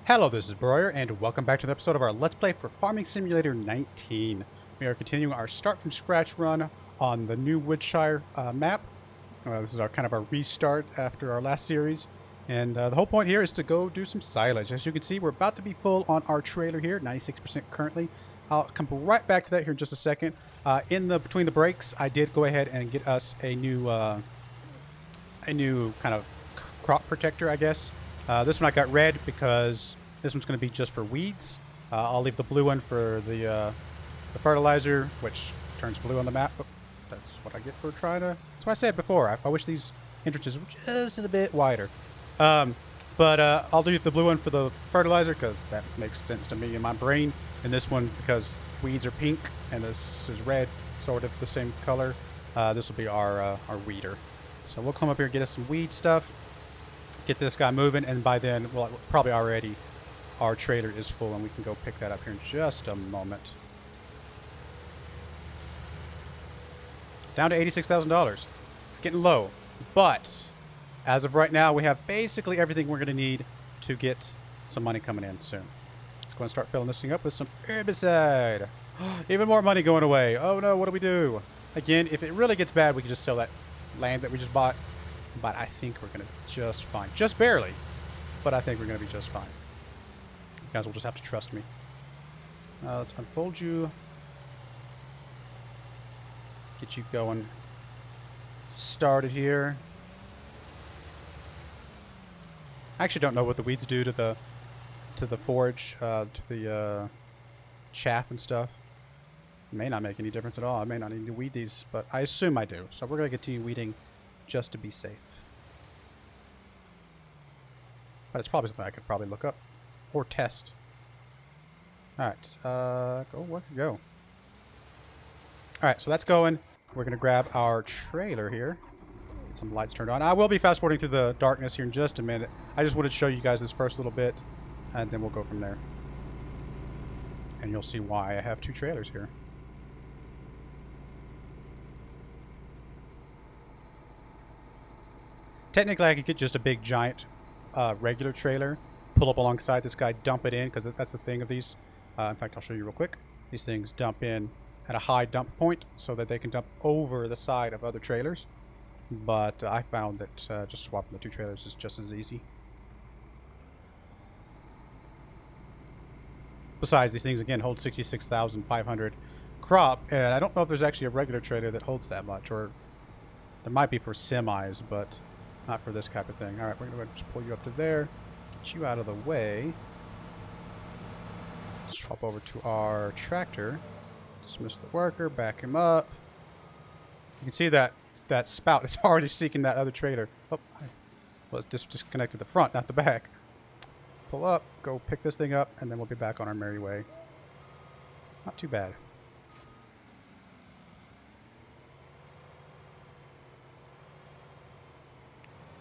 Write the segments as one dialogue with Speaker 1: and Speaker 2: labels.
Speaker 1: Hello, this is Broyar, and welcome back to the episode of our Let's Play for Farming Simulator 19. We are continuing our start from scratch run on the new Woodshire map. This is our kind of our restart after our last series. And the whole point here is to go do some silage. As you can see, we're about to be full on our trailer here, 96% currently. I'll come right back to that here in just a second. Between the breaks, I did go ahead and get us a new kind of crop protector, I guess. This one I got red because this one's going to be just for weeds. I'll leave the blue one for the fertilizer, which turns blue on the map. Oh, that's what I get for trying to... That's what I said before. I wish these entrances were just a bit wider. I'll do the blue one for the fertilizer because that makes sense to me in my brain. And this one, because weeds are pink and this is red, sort of the same color, this will be our weeder. So we'll come up here and get us some weed stuff. Get this guy moving, and by then, well, probably already our trailer is full, and we can go pick that up here in just a moment. Down to $86,000. It's getting low, but as of right now, we have basically everything we're going to need to get some money coming in soon. Let's go and start filling this thing up with some herbicide. Even more money going away. Oh no, what do we do? Again, if it really gets bad, we can just sell that land that we just bought. But I think we're going to be just fine. Just barely. But I think we're going to be just fine. You guys will just have to trust me. Let's unfold you. Get you going. Started here. I actually don't know what the weeds do to the forage, to the chaff and stuff. It may not make any difference at all. I may not need to weed these, but I assume I do. So we're going to continue weeding just to be safe. But it's probably something I could probably look up or test. Alright, go. Alright, so that's going. We're going to grab our trailer here. Get some lights turned on. I will be fast forwarding through the darkness here in just a minute. I just wanted to show you guys this first little bit, and then we'll go from there. And you'll see why I have two trailers here. Technically, I could get just a big, giant, regular trailer, pull up alongside this guy, dump it in, because that's the thing of these. In fact, I'll show you real quick. These things dump in at a high dump point so that they can dump over the side of other trailers. But I found that just swapping the two trailers is just as easy. Besides, these things, again, hold 66,500 crop, and I don't know if there's actually a regular trailer that holds that much, or there might be for semis, but not for this type of thing. Alright, we're going to just pull you up to there. Get you out of the way. Swap over to our tractor. Dismiss the worker. Back him up. You can see that spout is already seeking that other trailer. Oh, well, it's disconnected the front, not the back. Pull up. Go pick this thing up, and then we'll be back on our merry way. Not too bad.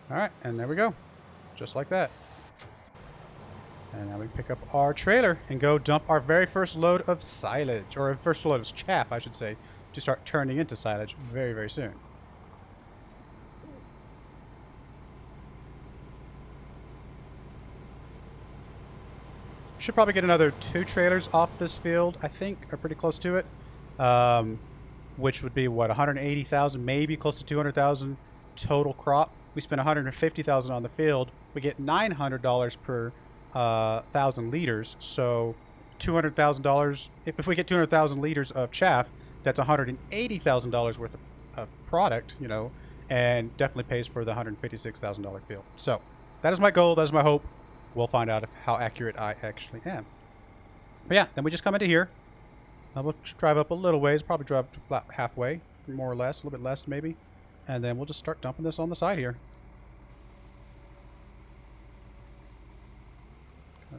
Speaker 1: Alright, and there we go. Just like that. And now we pick up our trailer and go dump our very first load of silage, or first load of chaff, I should say, to start turning into silage very, very soon. Should probably get another 2 trailers off this field, I think, or pretty close to it. Which would be, what, 180,000, maybe close to 200,000 total crop. We spent 150,000 on the field. We get $900 per 1,000 liters. So $200,000. If we get 200,000 liters of chaff, that's $180,000 worth of product, you know, and definitely pays for the $156,000 field. So that is my goal. That is my hope. We'll find out how accurate I actually am. But yeah, then we just come into here. We'll drive up a little ways. Probably drive about halfway, more or less, a little bit less maybe. And then we'll just start dumping this on the side here.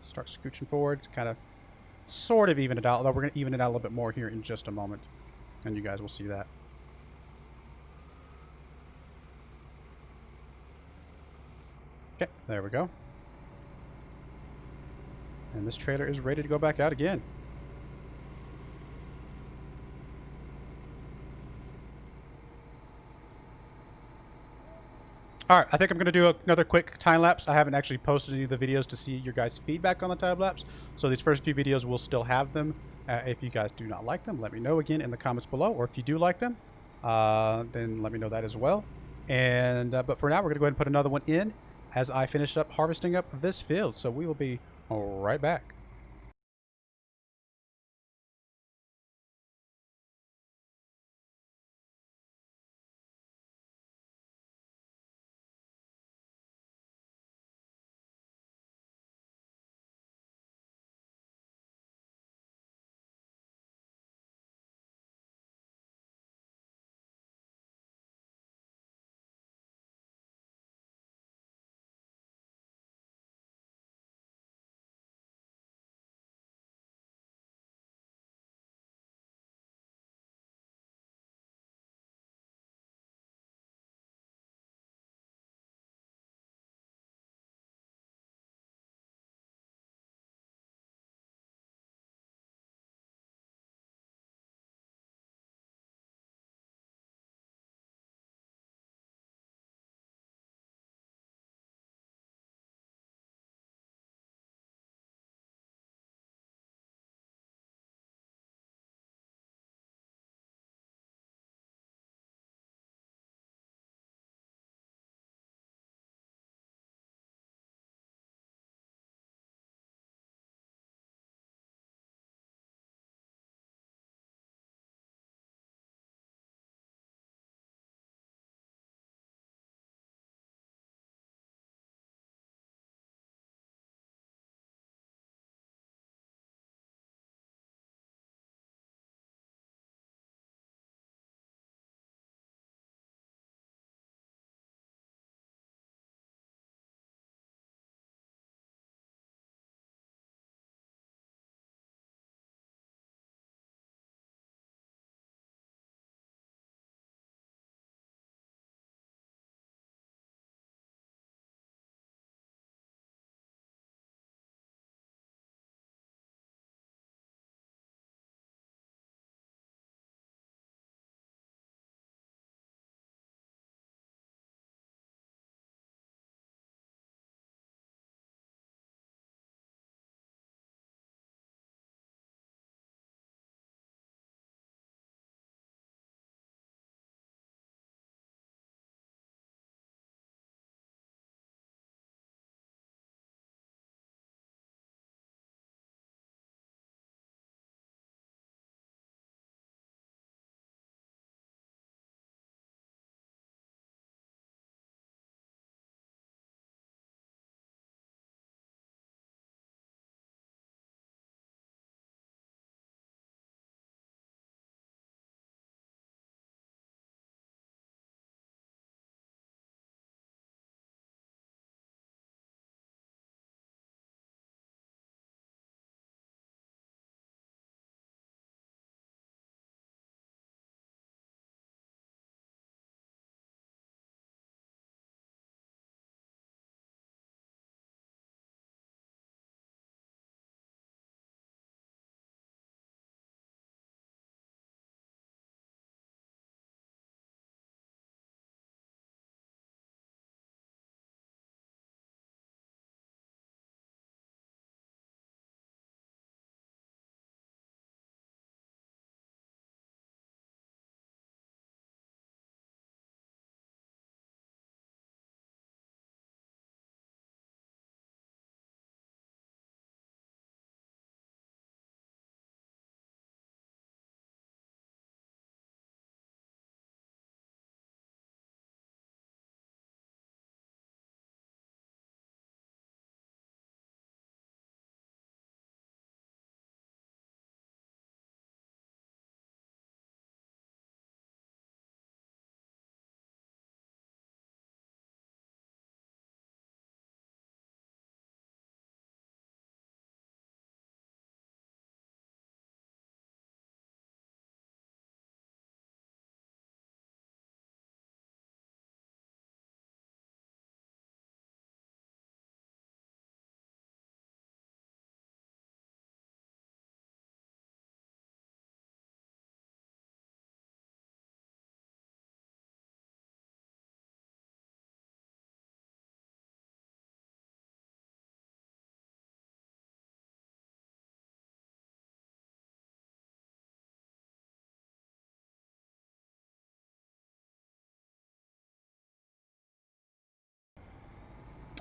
Speaker 1: Start scooching forward to kind of sort of even it out. Although we're going to even it out a little bit more here in just a moment. And you guys will see that. Okay, there we go. And this trailer is ready to go back out again. All right, I think I'm going to do another quick time lapse. I haven't actually posted any of the videos to see your guys' feedback on the time lapse, so these first few videos will still have them. If you guys do not like them, let me know again in the comments below, or if you do like them, then let me know that as well. And but for now, we're going to go ahead and put another one in as I finish up harvesting up this field. So we will be right back.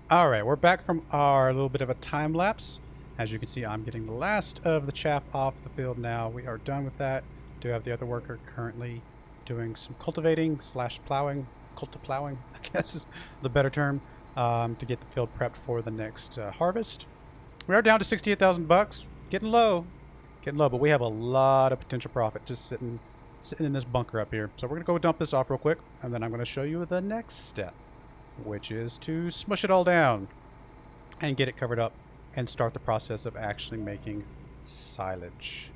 Speaker 1: All right, we're back from our little bit of a time lapse. As you can see, I'm getting the last of the chaff off the field now. We are done with that. Do have the other worker currently doing some cultivating slash plowing, plowing, I guess is the better term, to get the field prepped for the next harvest. We are down to 68,000 bucks, getting low, but we have a lot of potential profit just sitting in this bunker up here. So we're gonna go dump this off real quick, and then I'm gonna show you the next step, which is to smush it all down and get it covered up and start the process of actually making silage.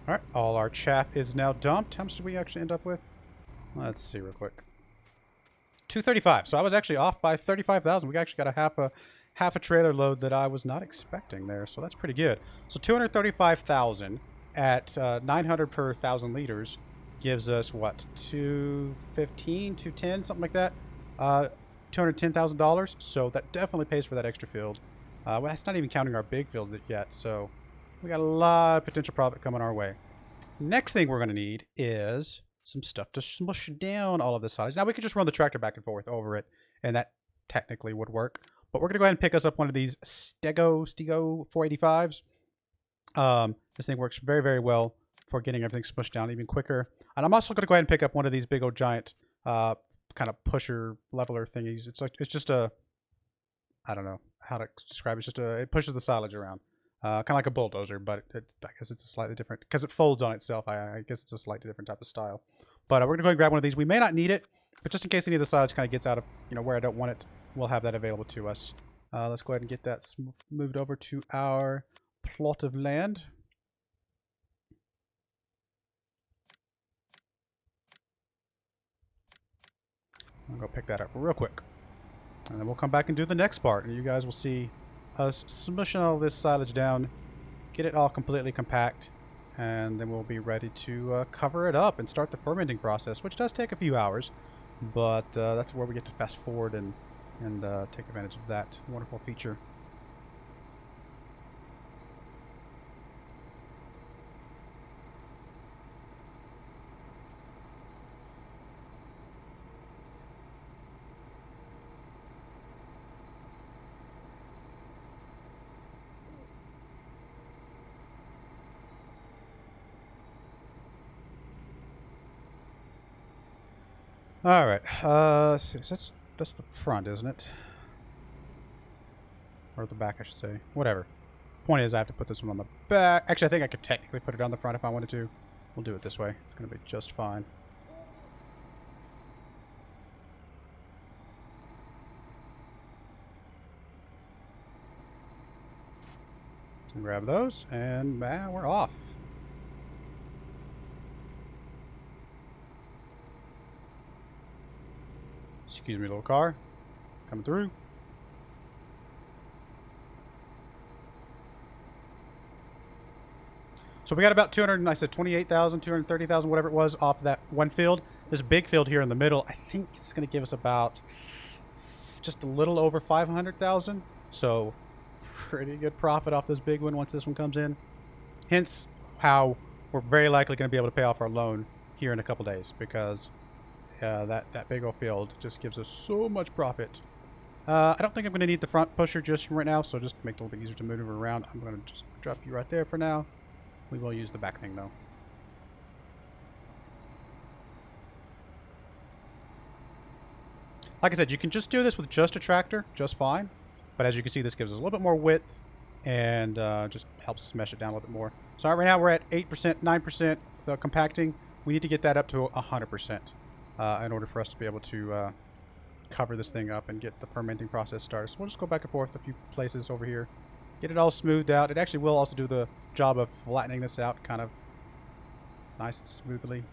Speaker 1: Alright, all our chaff is now dumped. How much did we actually end up with? Let's see real quick. 235. So I was actually off by 35,000. We actually got a half a trailer load that I was not expecting there. So that's pretty good. So 235,000 at 900 per 1,000 liters gives us what? 215, 210, something like that. $210,000. So that definitely pays for that extra field. Well, that's not even counting our big field yet. So we got a lot of potential profit coming our way. Next thing we're going to need is some stuff to smush down all of this silage. Now we could just run the tractor back and forth over it, and that technically would work. But we're going to go ahead and pick us up one of these Stego 485s. This thing works very, very well for getting everything smushed down even quicker. And I'm also going to go ahead and pick up one of these big old giant kind of pusher leveler thingies. It's just a, I don't know how to describe it. It's just it pushes the silage around. Kind of like a bulldozer, but I guess it's a slightly different, because it folds on itself. I guess it's a slightly different type of style. But we're going to go and grab one of these. We may not need it, but just in case any of the silage kind of gets out of, where I don't want it, we'll have that available to us. Let's go ahead and get that moved over to our plot of land. I'll go pick that up real quick. And then we'll come back and do the next part, and you guys will see us smushing all this silage down, get it all completely compact, and then we'll be ready to cover it up and start the fermenting process, which does take a few hours, but that's where we get to fast forward and take advantage of that wonderful feature. All right, let's see. That's the front, isn't it? Or the back, I should say. Whatever. Point is, I have to put this one on the back. Actually, I think I could technically put it on the front if I wanted to. We'll do it this way. It's going to be just fine. Grab those, and we're off. Excuse me, little car. Coming through. So we got about 28,000, 230,000, whatever it was, off that one field. This big field here in the middle, I think it's going to give us about just a little over 500,000. So pretty good profit off this big one once this one comes in. Hence how we're very likely going to be able to pay off our loan here in a couple days, because that big old field just gives us so much profit. I don't think I'm going to need the front pusher just right now, so just to make it a little bit easier to maneuver around, I'm going to just drop you right there for now. We will use the back thing though. Like I said, you can just do this with just a tractor, just fine. But as you can see, this gives us a little bit more width and just helps smash it down a little bit more. So right now we're at 8%, 9% the compacting. We need to get that up to 100% in order for us to be able to cover this thing up and get the fermenting process started. So we'll just go back and forth a few places over here. Get it all smoothed out. It actually will also do the job of flattening this out kind of nice and smoothly.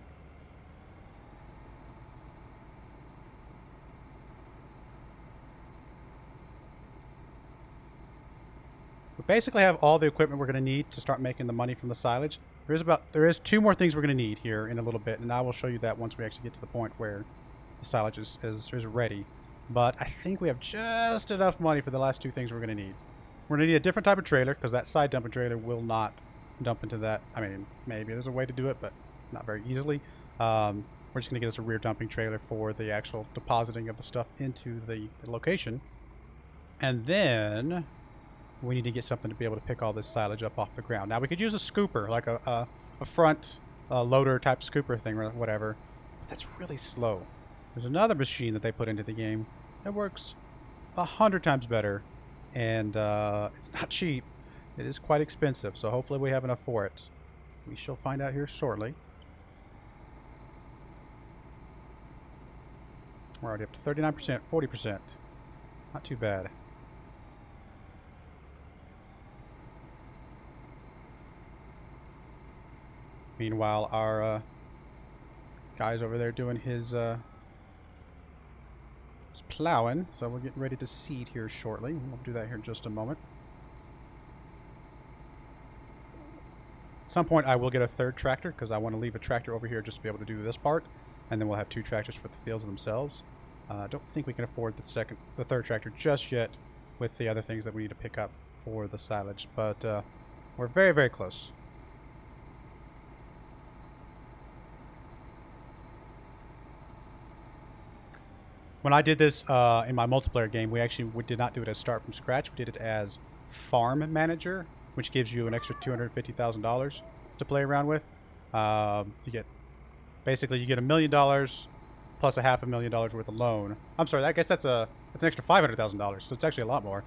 Speaker 1: we basically have all the equipment we're going to need to start making the money from the silage. There is 2 more things we're going to need here in a little bit, and I will show you that once we actually get to the point where the silage is ready. But I think we have just enough money for the last 2 things we're going to need. We're going to need a different type of trailer, because that side dumping trailer will not dump into that. I mean, maybe there's a way to do it, but not very easily. We're just going to get us a rear dumping trailer for the actual depositing of the stuff into the location. And then we need to get something to be able to pick all this silage up off the ground. Now, we could use a scooper, like a front loader type scooper thing or whatever. But that's really slow. There's another machine that they put into the game that works 100 times better. And it's not cheap. It is quite expensive. So hopefully we have enough for it. We shall find out here shortly. We're already up to 39%, 40%. Not too bad. Meanwhile, our guy's over there doing his plowing. So we're getting ready to seed here shortly. We'll do that here in just a moment. At some point, I will get a 3rd tractor because I want to leave a tractor over here just to be able to do this part. And then we'll have 2 tractors for the fields themselves. I don't think we can afford the 3rd tractor just yet with the other things that we need to pick up for the silage. But we're very, very close. When I did this in my multiplayer game, we did not do it as start from scratch. We did it as farm manager, which gives you an extra $250,000 to play around with. You get $1 million plus $500,000 worth of loan. I'm sorry, I guess that's an extra $500,000, so it's actually a lot more.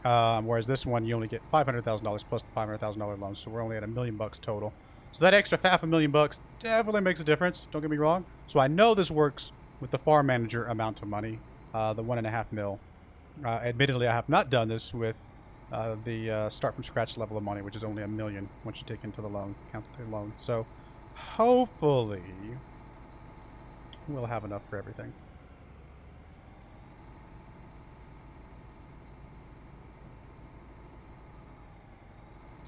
Speaker 1: Whereas this one, you only get $500,000 plus the $500,000 loan, so we're only at $1 million total. So that extra $500,000 definitely makes a difference. Don't get me wrong. So I know this works with the farm manager amount of money, the $1.5 million. Admittedly, I have not done this with the start from scratch level of money, which is only $1 million once you take into the loan, count the loan. So hopefully we'll have enough for everything.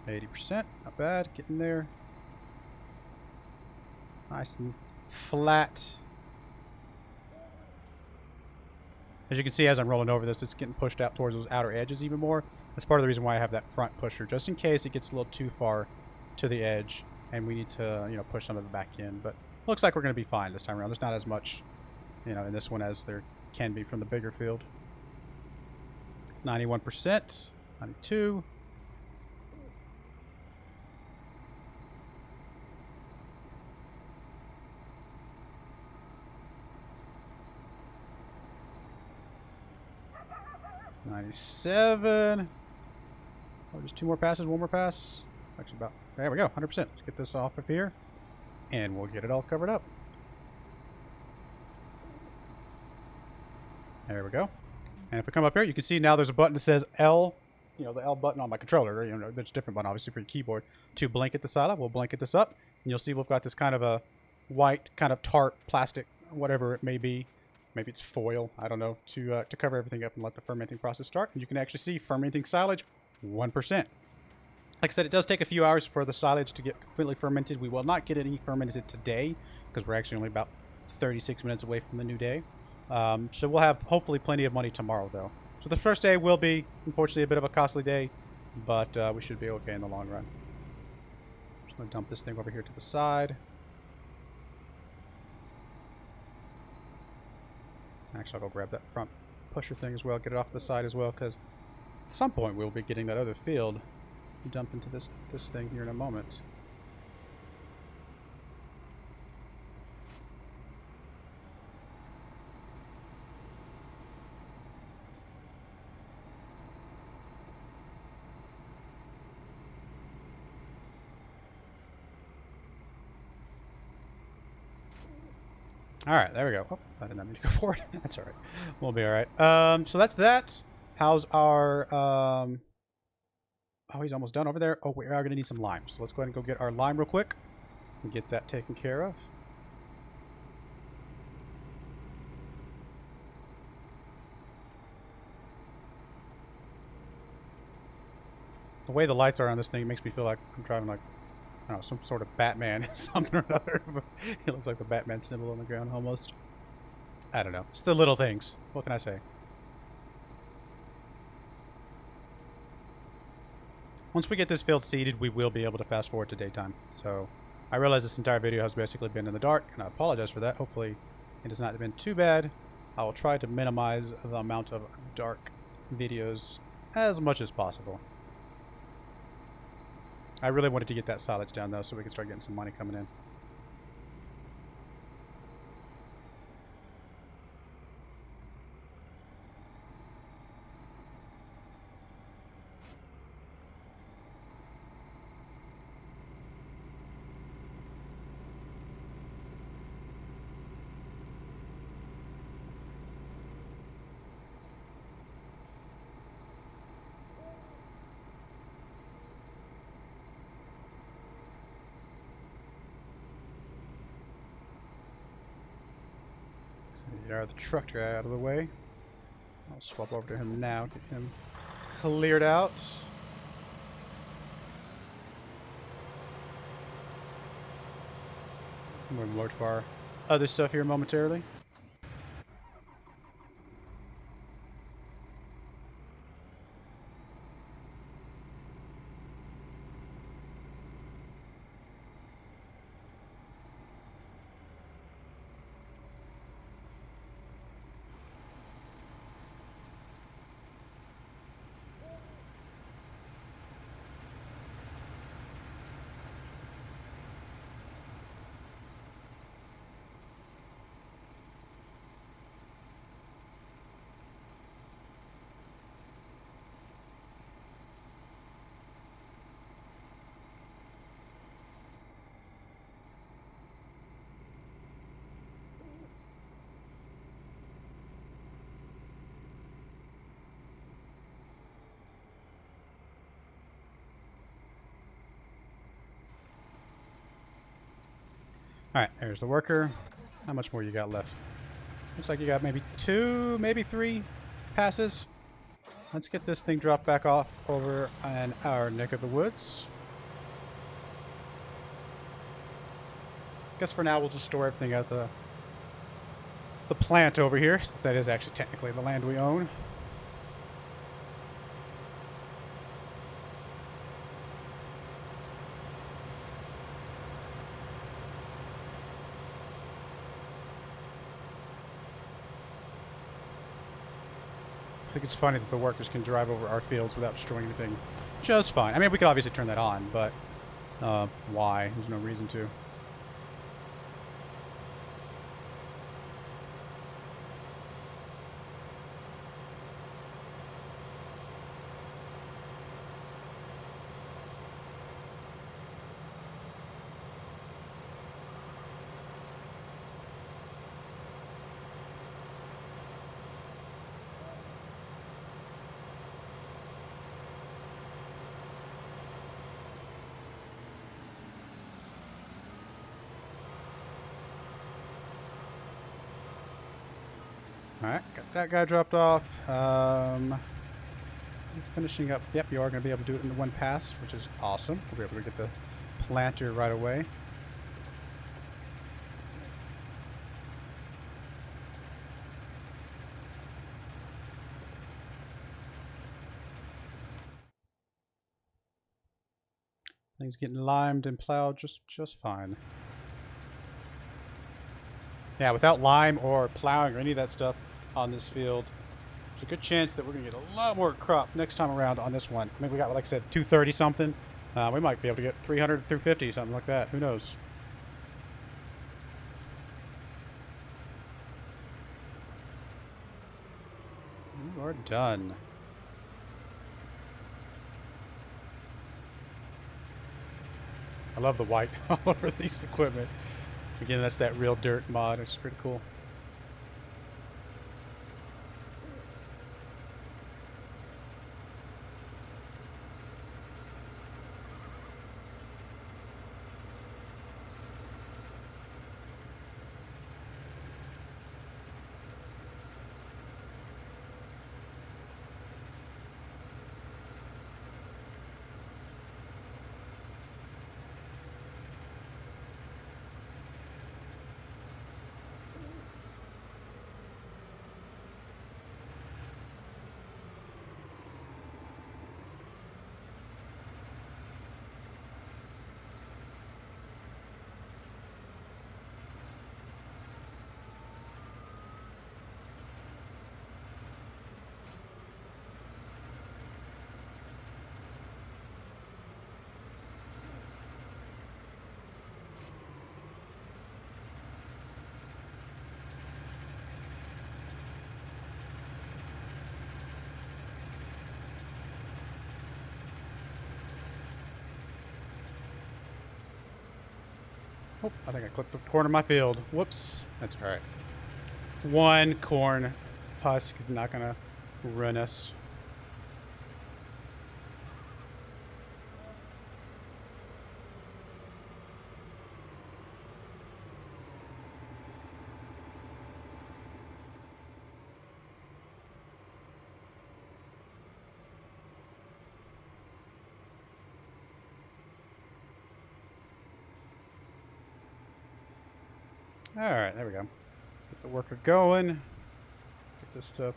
Speaker 1: %, not bad, getting there. Nice and flat. As you can see, as I'm rolling over this, it's getting pushed out towards those outer edges even more. That's part of the reason why I have that front pusher, just in case it gets a little too far to the edge and we need to, you know, push some of it back in. But looks like we're going to be fine this time around. There's not as much, you know, in this one as there can be from the bigger field. 91%, 92. $97. Oh, just 2 more passes, 1 more pass. Actually, about there we go, 100%. Let's get this off of here, and we'll get it all covered up. There we go. And if we come up here, you can see now there's a button that says L. You know, the L button on my controller. You know, there's a different button, obviously, for your keyboard to blanket the silo. We'll blanket this up, and you'll see we've got this kind of a white, kind of tart plastic, whatever it may be. Maybe it's foil, I don't know, to cover everything up and let the fermenting process start. And you can actually see fermenting silage, 1%. Like I said, it does take a few hours for the silage to get completely fermented. We will not get any fermented today because we're actually only about 36 minutes away from the new day. So we'll have hopefully plenty of money tomorrow, though. So the first day will be, unfortunately, a bit of a costly day, but we should be okay in the long run. Just going to dump this thing over here to the side. Actually, I'll go grab that front pusher thing as well, get it off the side as well, because at some point we'll be getting that other field and dump into this thing here in a moment. All right, there we go. Oh, I did not mean to go forward. That's all right. We'll be all right. So that's that. How's our... Oh, he's almost done over there. Oh, we are going to need some lime. So let's go ahead and go get our lime real quick and get that taken care of. The way the lights are on this thing makes me feel like I'm driving like, I don't know, some sort of Batman, something or other. It looks like the Batman symbol on the ground almost. I don't know. It's the little things. What can I say? Once we get this field seeded, we will be able to fast forward to daytime. So I realize this entire video has basically been in the dark, and I apologize for that. Hopefully it has not been too bad. I will try to minimize the amount of dark videos as much as possible. I really wanted to get that silage down though so we can start getting some money coming in. Get the truck guy out of the way. I'll swap over to him now, get him cleared out. I'm going to look to our other stuff here momentarily. Alright, there's the worker. How much more you got left? Looks like you got maybe 2, maybe 3 passes. Let's get this thing dropped back off over in our neck of the woods. Guess for now we'll just store everything at the plant over here, since that is actually technically the land we own. I think it's funny that the workers can drive over our fields without destroying anything just fine. I mean, we could obviously turn that on, but why? There's no reason to. Alright, got that guy dropped off. Finishing up. Yep, you are going to be able to do it in one pass, which is awesome. We'll be able to get the planter right away. Things getting limed and plowed just fine. Yeah, without lime or plowing or any of that stuff on this field, there's a good chance that we're going to get a lot more crop next time around on this one. I mean, we got, like I said, 230 something. We might be able to get 300 through 50, something like that. Who knows? We are done. I love the white all over these equipment. Again, that's that real dirt mod. It's pretty cool. Oh, I think I clipped the corner of my field. Whoops. That's all right. One corn husk is not going to ruin us. All right, there we go. Get the worker going. Get this stuff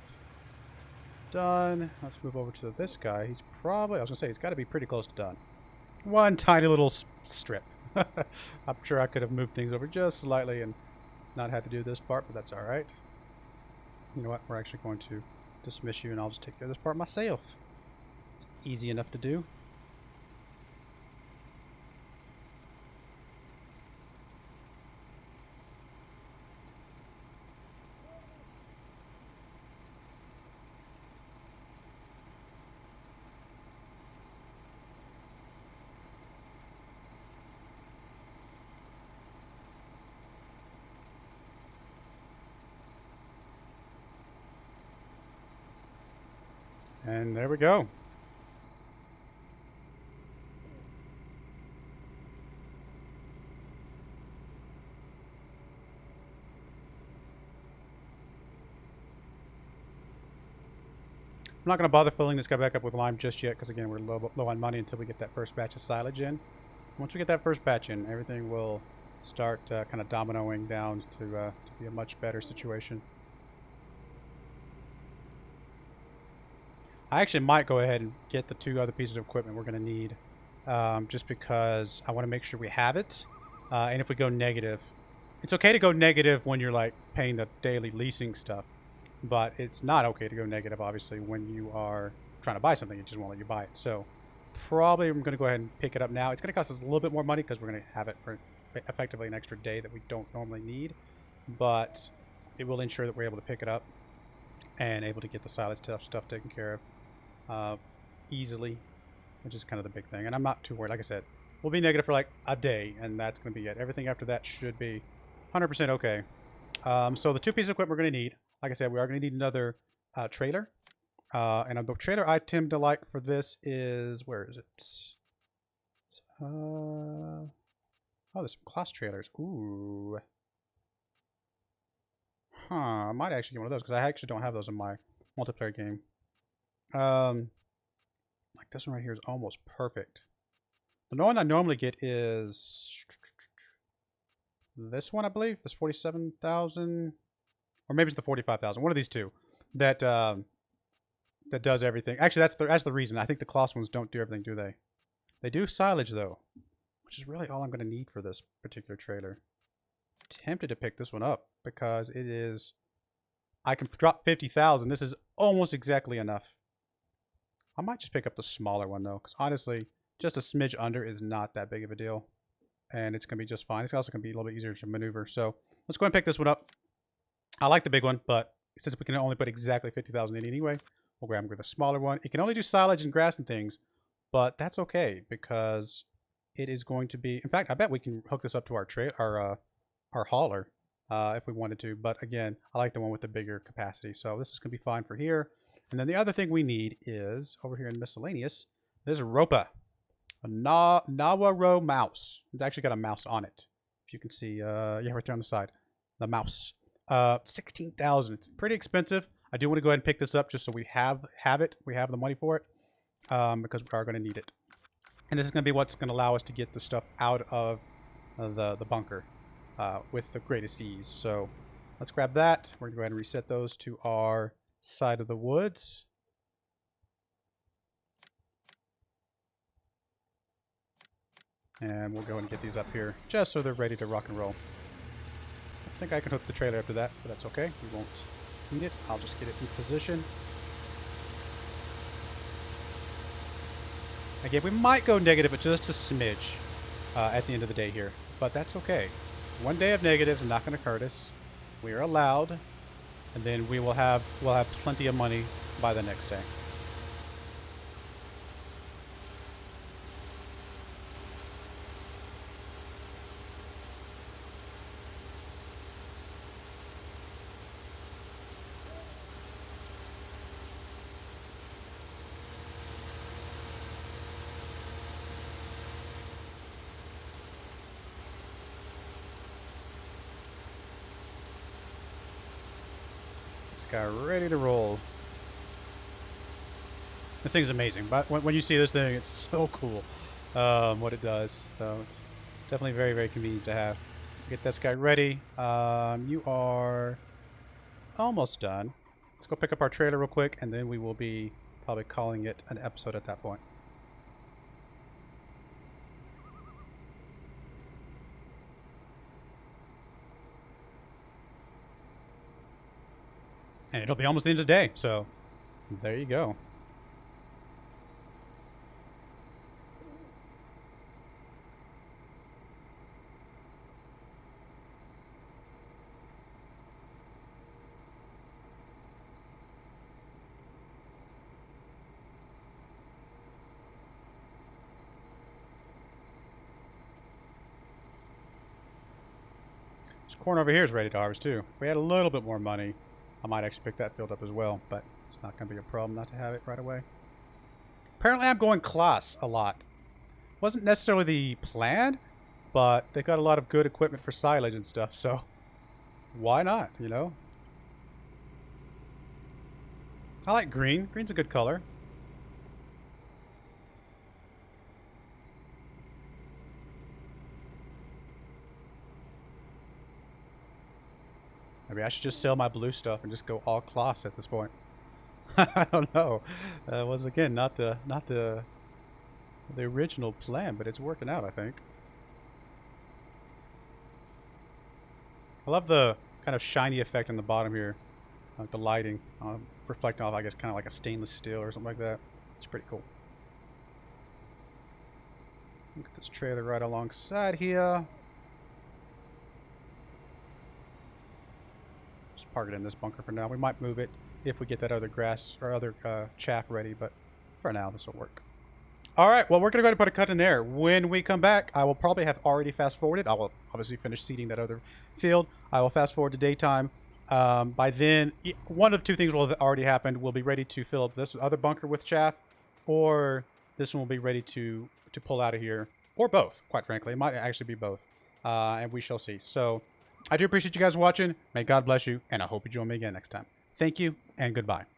Speaker 1: done. Let's move over to this guy. He's probably, I was going to say, he's got to be pretty close to done. One tiny little strip. I'm sure I could have moved things over just slightly and not had to do this part, but that's all right. You know what? We're actually going to dismiss you, and I'll just take care of this part myself. It's easy enough to do. And there we go. I'm not going to bother filling this guy back up with lime just yet because, again, we're low on money until we get that first batch of silage in. Once we get that first batch in, everything will start kind of dominoing down to be a much better situation. I actually might go ahead and get the 2 other pieces of equipment we're going to need just because I want to make sure we have it. And if we go negative, it's okay to go negative when you're like paying the daily leasing stuff. But it's not okay to go negative, obviously, when you are trying to buy something. It just won't let you buy it. So probably I'm going to go ahead and pick it up now. It's going to cost us a little bit more money because we're going to have it for effectively an extra day that we don't normally need. But it will ensure that we're able to pick it up and able to get the silage stuff taken care of easily, which is kind of the big thing. And I'm not too worried. Like I said, we'll be negative for like a day, and that's going to be it. Everything after that should be 100% okay. So the 2 pieces of equipment we're going to need, like I said, we are going to need another trailer. And the trailer I tend to like for this is, where is it? Oh, there's some class trailers. Ooh. Huh, I might actually get one of those because I actually don't have those in my multiplayer game. Like this one right here is almost perfect. The one I normally get is this one, I believe. This 47,000. Or maybe it's the 45,000. One of these 2 that that does everything. Actually, that's the reason. I think the Kloss ones don't do everything, do they? They do silage though, which is really all I'm going to need for this particular trailer. Tempted to pick this one up because it is. I can drop 50,000. This is almost exactly enough. I might just pick up the smaller one though, because honestly, just a smidge under is not that big of a deal, and it's going to be just fine. It's also going to be a little bit easier to maneuver. So let's go ahead and pick this one up. I like the big one, but since we can only put exactly 50,000 in anyway, we'll grab the smaller one. It can only do silage and grass and things, but that's okay because it is going to be. In fact, I bet we can hook this up to our hauler if we wanted to. But again, I like the one with the bigger capacity, so this is going to be fine for here. And then the other thing we need is over here in miscellaneous. There's a Ropa, a Nawaro mouse. It's actually got a mouse on it. If you can see, yeah, right there on the side, the mouse. 16,000. It's pretty expensive. I do want to go ahead and pick this up just so we have it. We have the money for it because we are going to need it. And this is going to be what's going to allow us to get the stuff out of the bunker with the greatest ease. So let's grab that. We're going to go ahead and reset those to our side of the woods. And we'll go and get these up here just so they're ready to rock and roll. I think I can hook the trailer after that, but that's okay. We won't need it. I'll just get it in position. Again, we might go negative, but just a smidge at the end of the day here. But that's okay. One day of negatives is not going to hurt us. We are allowed, and then we'll have plenty of money by the next day. guy ready to roll. This thing's amazing. But when you see this thing, it's so cool what it does. So it's definitely very, very convenient to have. Get this guy ready. You are almost done. Let's go pick up our trailer real quick, and then we will be probably calling it an episode at that point. And it'll be almost the end of the day, so there you go. This corn over here is ready to harvest too. If we had a little bit more money, I might actually pick that field up as well, but it's not going to be a problem not to have it right away. Apparently I'm going class a lot. Wasn't necessarily the plan, but they've got a lot of good equipment for silage and stuff, so why not, you know? I like green. Green's a good color. Maybe I should just sell my blue stuff and just go all class at this point. I don't know. It was again not the original plan, but it's working out, I think. I love the kind of shiny effect on the bottom here, like the lighting, reflecting off, I guess, kind of like a stainless steel or something like that. It's pretty cool. Look at this trailer right alongside here. Park it in this bunker for now. We might move it if we get that other grass or other chaff ready, but for now this will work. All right, well, we're gonna go ahead and put a cut in there. When we come back, I will probably have already fast forwarded. I will obviously finish seeding that other field. I will fast forward to daytime. By then, one of two things will have already happened. We'll be ready to fill up this other bunker with chaff, or this one will be ready to pull out of here, or both, quite frankly. It might actually be both, and we shall see. So I do appreciate you guys watching. May God bless you, and I hope you join me again next time. Thank you, and goodbye.